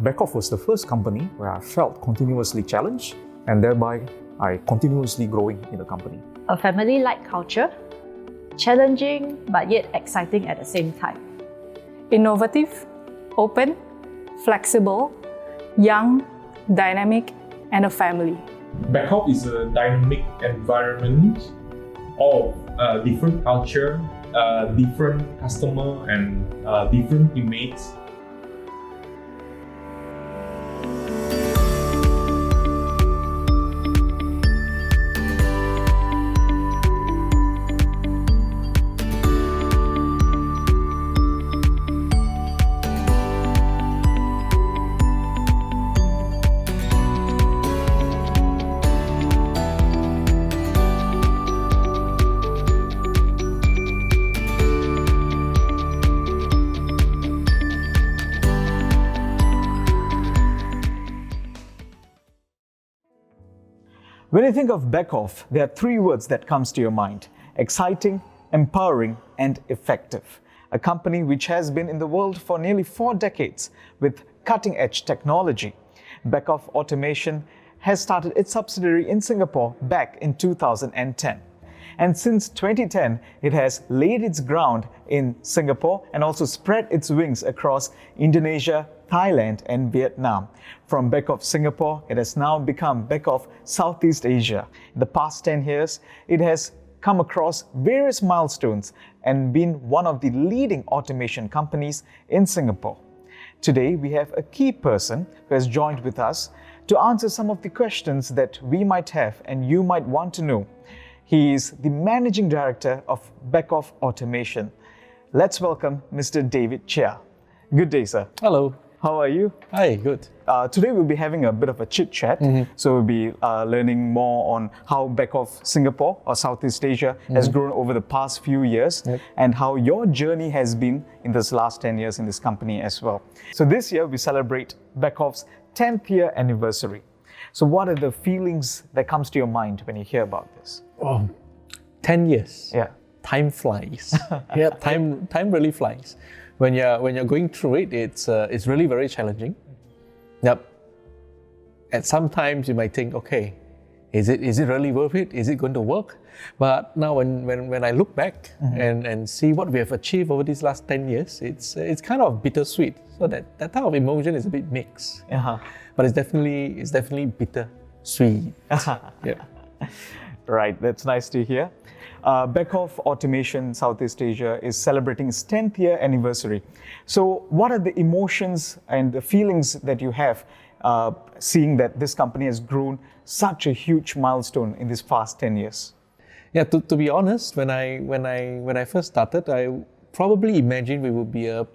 Beckhoff was the first company where I felt continuously challenged and thereby I continuously growing in the company. A family-like culture, challenging but yet exciting at the same time. Innovative, open, flexible, young, dynamic, and a family. Beckhoff is a dynamic environment of different culture, different customer and different teammates. When you think of Beckhoff, there are three words that comes to your mind: exciting, empowering, and effective. A company which has been in the world for nearly 4 decades with cutting-edge technology. Beckhoff Automation has started its subsidiary in Singapore back in 2010. And since 2010, it has laid its ground in Singapore and also spread its wings across Indonesia, Thailand, and Vietnam. From Beckhoff Singapore, it has now become Beckhoff Southeast Asia. In the past 10 years, it has come across various milestones and been one of the leading automation companies in Singapore. Today, we have a key person who has joined with us to answer some of the questions that we might have and you might want to know. He is the Managing Director of Beckhoff Automation. Let's welcome Mr. David Chia. Good day, sir. Hello. How are you? Hi, good. Today we'll be having a bit of a chit-chat. So we'll be learning more on how Beckhoff Singapore or Southeast Asia has grown over the past few years and how your journey has been in this last 10 years in this company as well. So this year we celebrate Beckhoff's 10th year anniversary. So what are the feelings that comes to your mind when you hear about this? Oh, 10 years. Yeah. Time flies. Yeah, time really flies. When you're going through it, it's really very challenging. Yep. At sometimes you might think, okay, is it really worth it? Is it going to work? But now when I look back and see what we have achieved over these last 10 years, it's kind of bittersweet. So that type of emotion is a bit mixed. But it's definitely bittersweet. Yeah. Right, that's nice to hear. Beckhoff Automation Southeast Asia is celebrating its 10th year anniversary. So what are the emotions and the feelings that you have seeing that this company has grown such a huge milestone in these past 10 years? Yeah, to be honest, when I first started, I probably imagined we would be a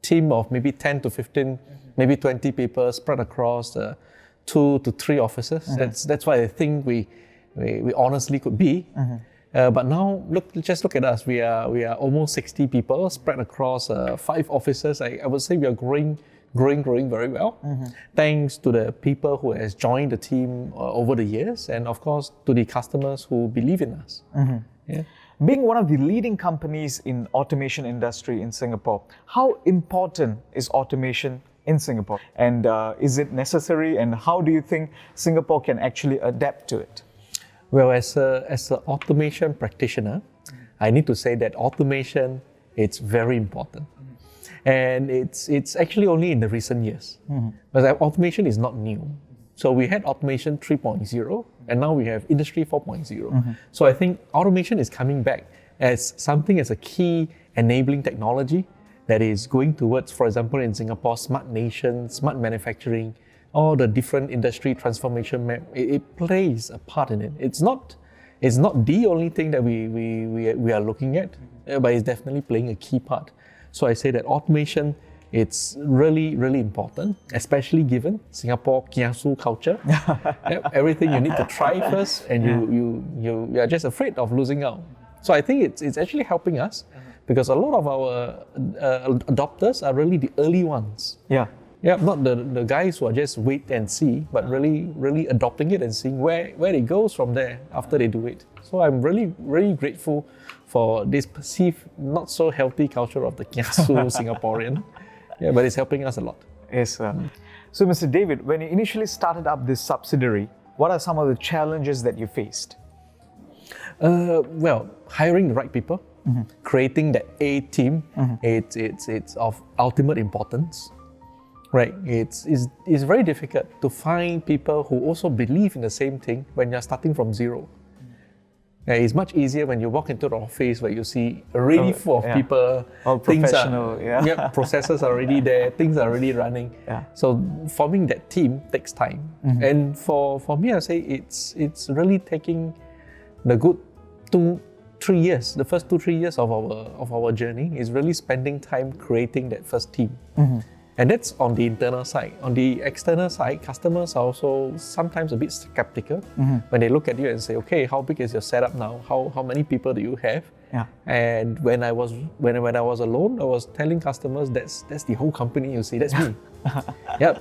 team of maybe 10 to 15, maybe 20 people spread across 2 to 3 offices. That's what I think we honestly could be. But now, just look at us. We are almost 60 people spread across 5 offices. I would say we are growing very well. Thanks to the people who has joined the team over the years, and of course to the customers who believe in us. Yeah. Being one of the leading companies in automation industry in Singapore, how important is automation in Singapore? And is it necessary? And how do you think Singapore can actually adapt to it? Well, as an automation practitioner, I need to say that automation, it's very important. And it's actually only in the recent years. But automation is not new. So we had automation 3.0 and now we have industry 4.0. So I think automation is coming back as something as a key enabling technology that is going towards, for example, in Singapore, smart nation, smart manufacturing, all the different industry transformation map, it plays a part in it. It's not the only thing that we are looking at, but it's definitely playing a key part. So I say that automation, it's really, really important, especially given Singapore kiasu culture. Everything you need to try first, and you are just afraid of losing out. So I think it's actually helping us because a lot of our adopters are really the early ones. Yeah, not the guys who are just wait and see, but really adopting it and seeing where it goes from there after they do it. So I'm really grateful for this perceived not so healthy culture of the kiasu Singaporean. Yeah, but it's helping us a lot. Yes, So, Mr. David, when you initially started up this subsidiary, what are some of the challenges that you faced? Well, hiring the right people, creating that A team, it's of ultimate importance, right? It's very difficult to find people who also believe in the same thing when you're starting from zero. It's much easier when you walk into the office where you see already full of people, all professional, processes are already there, things are already running. So forming that team takes time. And for me, I say it's really taking the good 2-3 years, the first 2-3 years of our journey is really spending time creating that first team. And that's on the internal side. On the external side, customers are also sometimes a bit skeptical when they look at you and say, okay, how big is your setup now? How many people do you have? And when I was alone, I was telling customers that's the whole company, you see, that's me.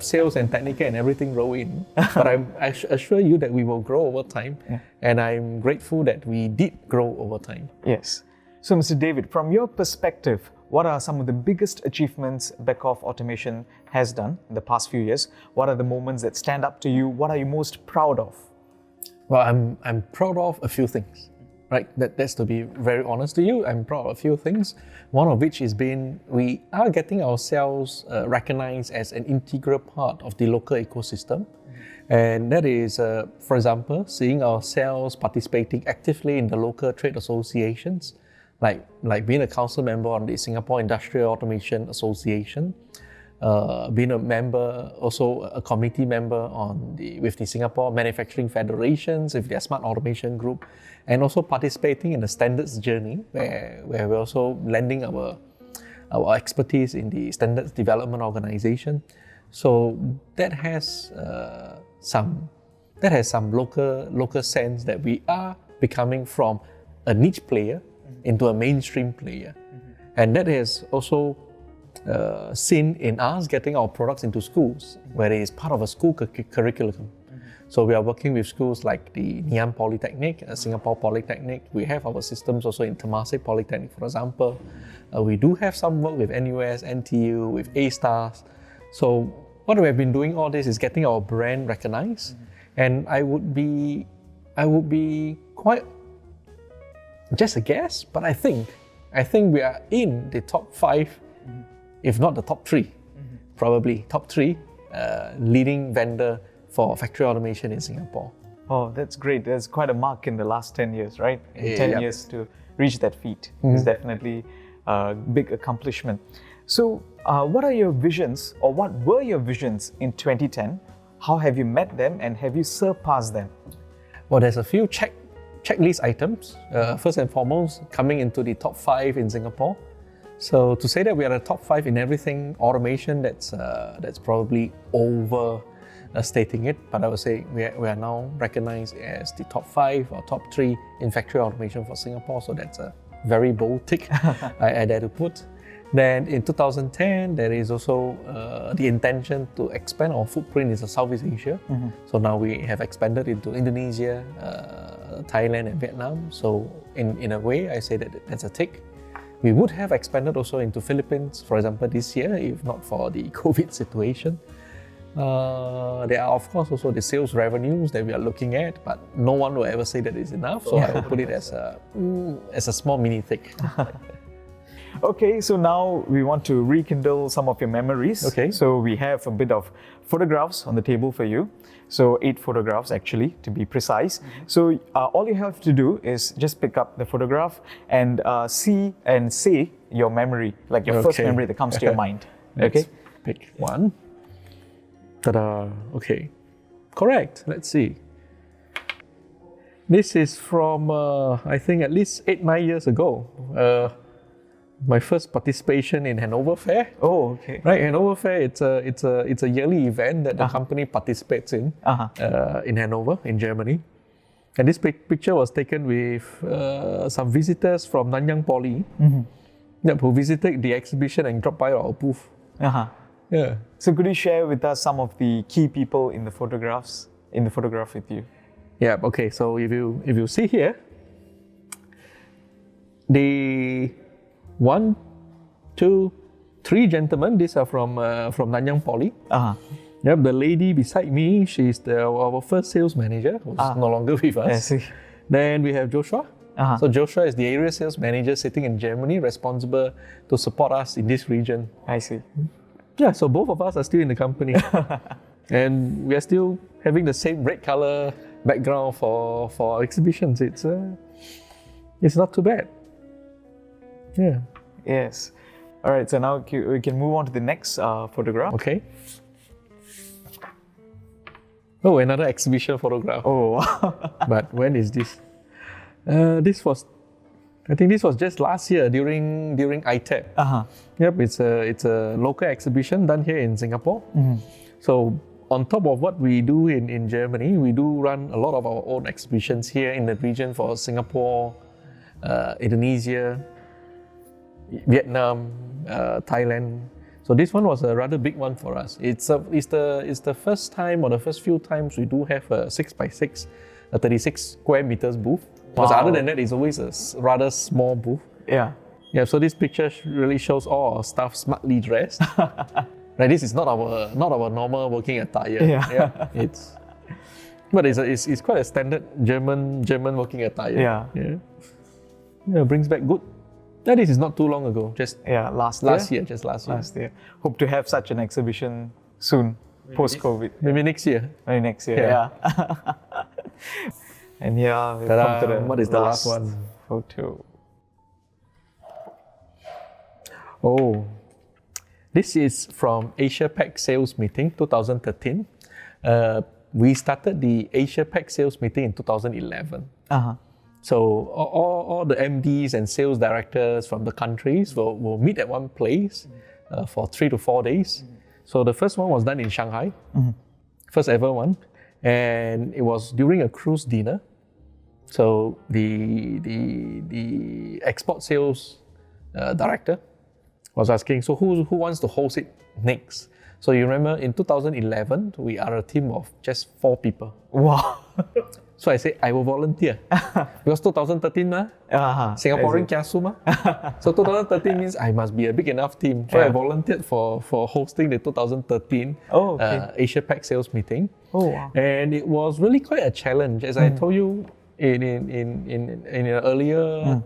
Sales and technical and everything roll in. But I assure you that we will grow over time. And I'm grateful that we did grow over time. Yes. So, Mr. David, from your perspective, what are some of the biggest achievements Beckhoff Automation has done in the past few years? What are the moments that stand up to you? What are you most proud of? Well, I'm proud of a few things, right? That's to be very honest to you. I'm proud of a few things. One of which is we are getting ourselves recognized as an integral part of the local ecosystem. And that is, for example, seeing ourselves participating actively in the local trade associations, like being a council member on the Singapore Industrial Automation Association, being a member, also a committee member with the Singapore Manufacturing Federations, with their Smart Automation Group, and also participating in the standards journey, where we're also lending our expertise in the standards development organization. So that has some local sense that we are becoming from a niche player into a mainstream player. And that is also seen in us getting our products into schools, where it is part of a school curriculum. So we are working with schools like the Ngee Polytechnic, Singapore Polytechnic. We have our systems also in Temasek Polytechnic, for example. We do have some work with NUS, NTU, with A-Stars. So what we have been doing all this is getting our brand recognized. And I would be quite, just a guess, but I think we are in the top 5, if not the top 3, probably top 3 leading vendor for factory automation in Singapore. Oh, that's great. There's quite a mark in the last 10 years, right? In 10 years to reach that feat is definitely a big accomplishment. So what are your visions, or what were your visions in 2010? How have you met them, and have you surpassed them? Well, there's a few checklist items. First and foremost, coming into the top 5 in Singapore. So to say that we are the top 5 in everything automation, that's probably overstating it. But I would say we are now recognized as the top 5 or top 3 in factory automation for Singapore. So that's a very bold tick I dare to put. Then in 2010, there is also the intention to expand our footprint in Southeast Asia. So now we have expanded into Indonesia, Thailand and Vietnam. So in a way, I say that's a tick. We would have expanded also into Philippines, for example, this year, if not for the COVID situation. There are, of course, also the sales revenues that we are looking at, but no one will ever say that is enough. So I will put it as a small mini tick. Okay, so now we want to rekindle some of your memories. Okay. So we have a bit of photographs on the table for you. So 8 photographs actually, to be precise. So all you have to do is just pick up the photograph and see and say your memory, like your first memory that comes to your mind. Let's pick one. Ta-da! Okay, correct. Let's see. This is from I think at least 8-9 years ago. My first participation in Hanover Fair. Oh, okay. Right, Hanover Fair. It's a yearly event that the company participates in Hanover, in Germany. And this picture was taken with some visitors from Nanyang Poly, who visited the exhibition and dropped by our booth. Yeah. So could you share with us some of the key people in the photograph with you? Yeah. Okay. So if you see here, the 1, 2, 3 gentlemen. These are from Nanyang Poly. Yep, the lady beside me, she's our first sales manager, who's no longer with us. I see. Then we have Joshua. So Joshua is the area sales manager sitting in Germany, responsible to support us in this region. I see. Yeah, so both of us are still in the company. And we are still having the same red color background for our exhibitions. It's not too bad. Yeah. Yes. All right, so now we can move on to the next photograph. Okay. Oh, another exhibition photograph. Oh, But when is this? I think this was just last year during ITEP. Yep, it's a local exhibition done here in Singapore. So on top of what we do in Germany, we do run a lot of our own exhibitions here in the region for Singapore, Indonesia, Vietnam, Thailand. So this one was a rather big one for us. It's the first time or the first few times we do have a 6x6, a 36 square meters booth. Because other than that, it's always a rather small booth. yeah. Yeah, so this picture really shows all our staff smartly dressed. Right, this is not our normal working attire. Yeah. But it's quite a standard German working attire. Yeah. Yeah, brings back good. That is not too long ago. Just Last year. Last year. Hope to have such an exhibition soon, post-COVID. Maybe next year. Maybe next year, yeah. And here we come to the what is the last one? Photo. Oh, this is from Asia Pac Sales Meeting 2013. We started the Asia Pac Sales Meeting in 2011. So all the MDs and sales directors from the countries will meet at one place for 3 to 4 days. So the first one was done in Shanghai, first ever one, and it was during a cruise dinner. So the export sales director was asking, so who wants to host it next? So you remember in 2011, we are a team of just 4 people. Wow. So I said, I will volunteer. Because 2013, Singaporean kiasu ma. So 2013 means I must be a big enough team. So I volunteered for hosting the 2013 Asia Pac sales meeting. Oh, wow. And it was really quite a challenge. As I told you in an earlier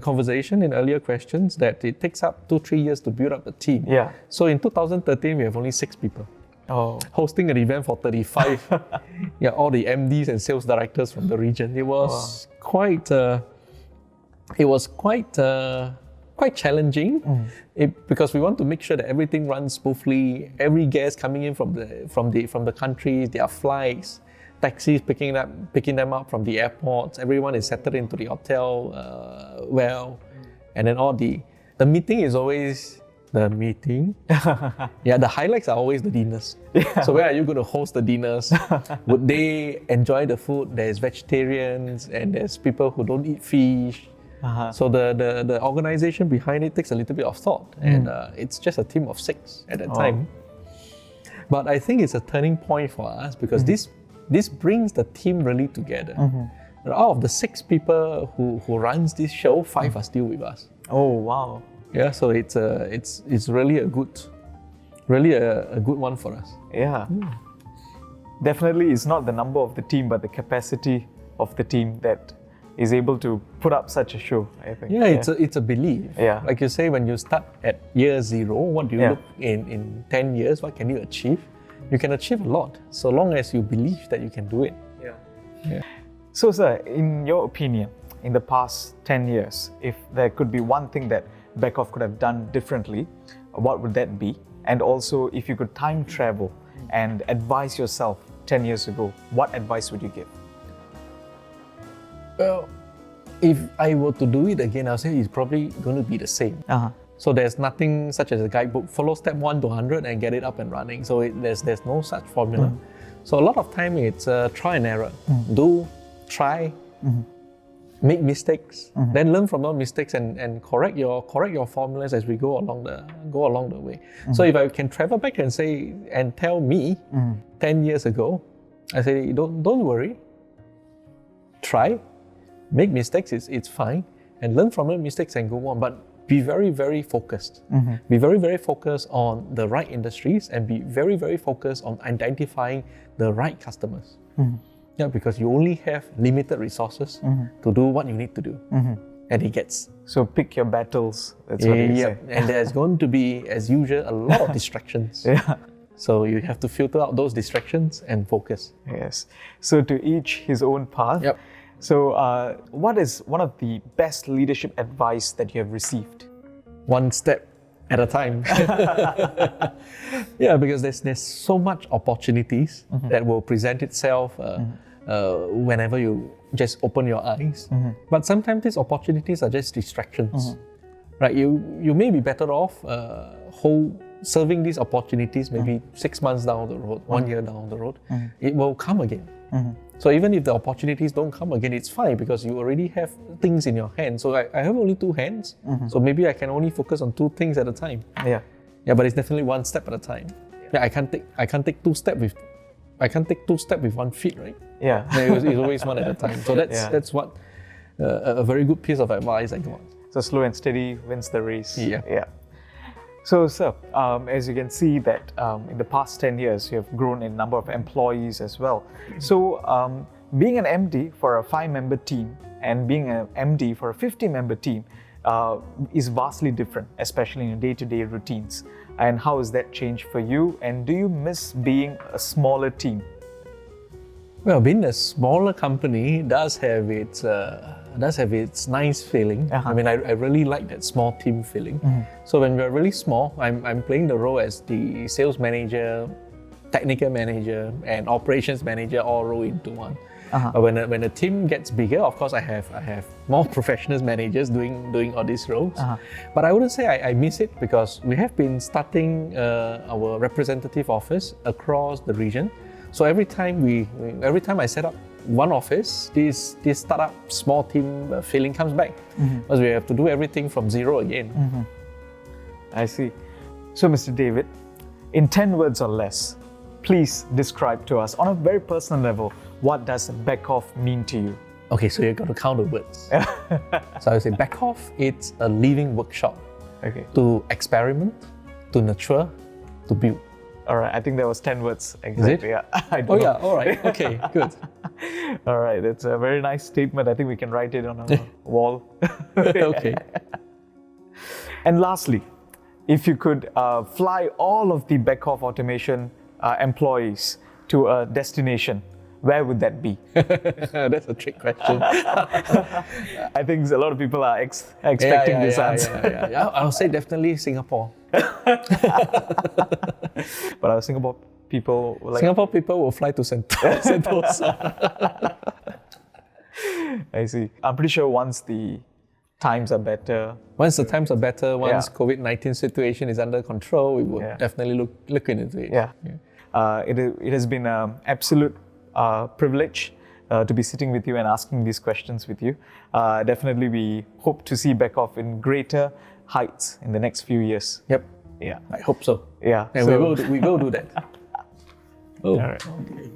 conversation, in earlier questions, that it takes up 2-3 years to build up a team. Yeah. So in 2013, we have only 6 people. Oh. Hosting an event for 35. Yeah, all the MDs and sales directors from the region. It was quite challenging. Because we want to make sure that everything runs smoothly. Every guest coming in from the country, their flights, taxis picking them up from the airports. Everyone is settled into the hotel well, and then the meeting is always the meeting. Yeah, the highlights are always the dinners. So where are you going to host the dinners? Would they enjoy the food? There's vegetarians and there's people who don't eat fish. So the organization behind it takes a little bit of thought, and it's just a team of 6 at that time. But I think it's a turning point for us because this brings the team really together. Out of the 6 people who runs this show, 5 are still with us. Oh, wow. Yeah, so it's really a good one for us. Yeah. Definitely, it's not the number of the team, but the capacity of the team that is able to put up such a show, I think. Yeah, it's a belief. Yeah. Like you say, when you start at year 0, what do you look in 10 years? What can you achieve? You can achieve a lot, so long as you believe that you can do it. Yeah. So, sir, in your opinion, in the past 10 years, if there could be one thing that Beckhoff could have done differently, what would that be? And also, if you could time travel and advise yourself 10 years ago, what advice would you give? Well, if I were to do it again, I'll say it's probably going to be the same. So there's nothing such as a guidebook. Follow step 1 to 100 and get it up and running. So there's no such formula. So a lot of time it's try and error. Do, try, make mistakes, then learn from those mistakes and correct your formulas as we go along the way. So if I can travel back and say and tell me 10 years ago, I say don't worry, try, make mistakes, it's fine, and learn from the mistakes and go on. But be very, very focused. Be very, very focused on the right industries and be very, very focused on identifying the right customers. Yeah, because you only have limited resources to do what you need to do. And it gets. So pick your battles. That's what you say. And there's going to be, as usual, a lot of distractions. So you have to filter out those distractions and focus. Yes. So to each his own path. So what is one of the best leadership advice that you have received? One step at a time. Yeah, because there's so much opportunities that will present itself whenever you just open your eyes. But sometimes these opportunities are just distractions. Right? You may be better off serving these opportunities maybe 6 months down the road, 1 year down the road. It will come again. So even if the opportunities don't come again, it's fine because you already have things in your hands. So I have only 2 hands, so maybe I can only focus on 2 things at a time. Yeah, but it's definitely 1 step at a time. I can't take 2 steps with 1 feet, right? It's always 1 at a time. So that's what a very good piece of advice I got. So slow and steady wins the race. So, sir, as you can see that in the past 10 years, you have grown in number of employees as well. So, being an MD for a 5-member team and being an MD for a 50-member team is vastly different, especially in your day-to-day routines. And how has that changed for you? And do you miss being a smaller team? Well, being a smaller company does have its nice feeling. I mean, I really like that small team feeling. So when we're really small, I'm playing the role as the sales manager, technical manager, and operations manager all roll into one. But when the team gets bigger, of course, I have more professional managers doing all these roles. But I wouldn't say I miss it because we have been starting our representative office across the region. So every time I set up one office, this startup small team feeling comes back because we have to do everything from zero again. I see. So, Mr. David, in 10 words or less, please describe to us on a very personal level, what does Beckhoff mean to you? Okay, so you've got to count the words. So I would say Beckhoff, it's a living workshop to experiment, to nurture, to build. All right, I think that was 10 words exactly. Is it? Yeah, all right. Okay, good. All right, it's a very nice statement. I think we can write it on a wall. Okay. And lastly, if you could fly all of the Beckhoff Automation employees to a destination, where would that be? That's a trick question. I think a lot of people are expecting this answer. Yeah. I would say definitely Singapore. But our Singapore people will fly to Sentosa. I see. I'm pretty sure once the times are better. Once the times are better, once COVID-19 situation is under control, we will definitely look into it. It has been an absolute privilege to be sitting with you and asking these questions with you. Definitely, we hope to see Beckhoff in greater heights in the next few years. Yep. Yeah. I hope so. Yeah. And we will do that. All right. Okay.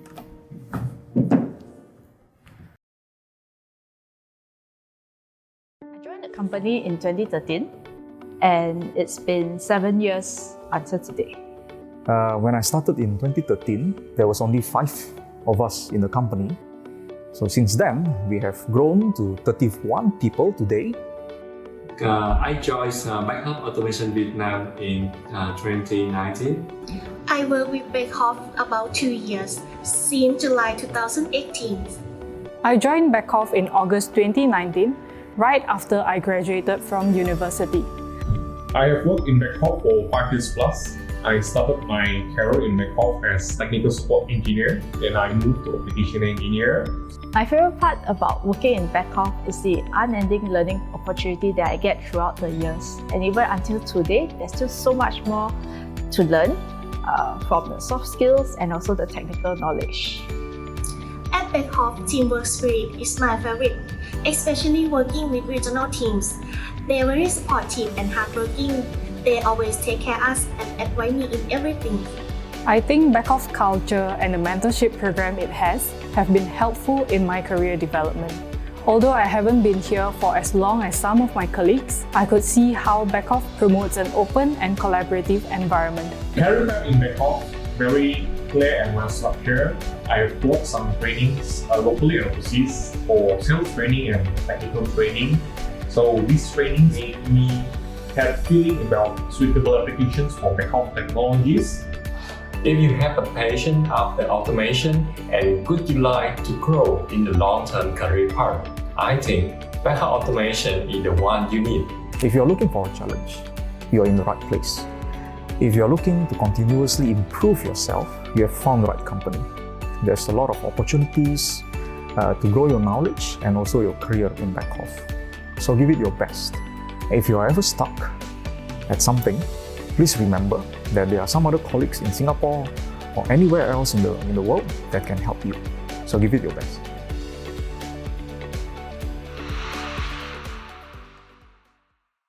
I joined the company in 2013 and it's been 7 years until today. When I started in 2013, there was only 5 of us in the company. So since then, we have grown to 31 people today. I joined Beckhoff Automation Vietnam in 2019. I worked with Beckhoff about 2 years, since July 2018. I joined Beckhoff in August 2019, right after I graduated from university. I have worked in Beckhoff for 5 years plus. I started my career in Beckhoff as technical support engineer, then I moved to application engineer. My favorite part about working in Beckhoff is the unending learning opportunity that I get throughout the years. And even until today, there's still so much more to learn from the soft skills and also the technical knowledge. At Beckhoff, teamwork spirit is my favorite, especially working with regional teams. They're very supportive and hardworking. They always take care of us and advise me in everything. I think Beckhoff culture and the mentorship program it has have been helpful in my career development. Although I haven't been here for as long as some of my colleagues, I could see how Beckhoff promotes an open and collaborative environment. Career path in Beckhoff, very clear and well structured. I have got some trainings locally and overseas for sales training and technical training. So this training made me have feeling about suitable applications for Beckhoff technologies. If you have a passion after automation and would you like to grow in the long-term career path, I think Beckhoff Automation is the one you need. If you're looking for a challenge, you're in the right place. If you're looking to continuously improve yourself, you have found the right company. There's a lot of opportunities to grow your knowledge and also your career in Beckhoff. So give it your best. If you are ever stuck at something, please remember that there are some other colleagues in Singapore or anywhere else in the world that can help you. So give it your best.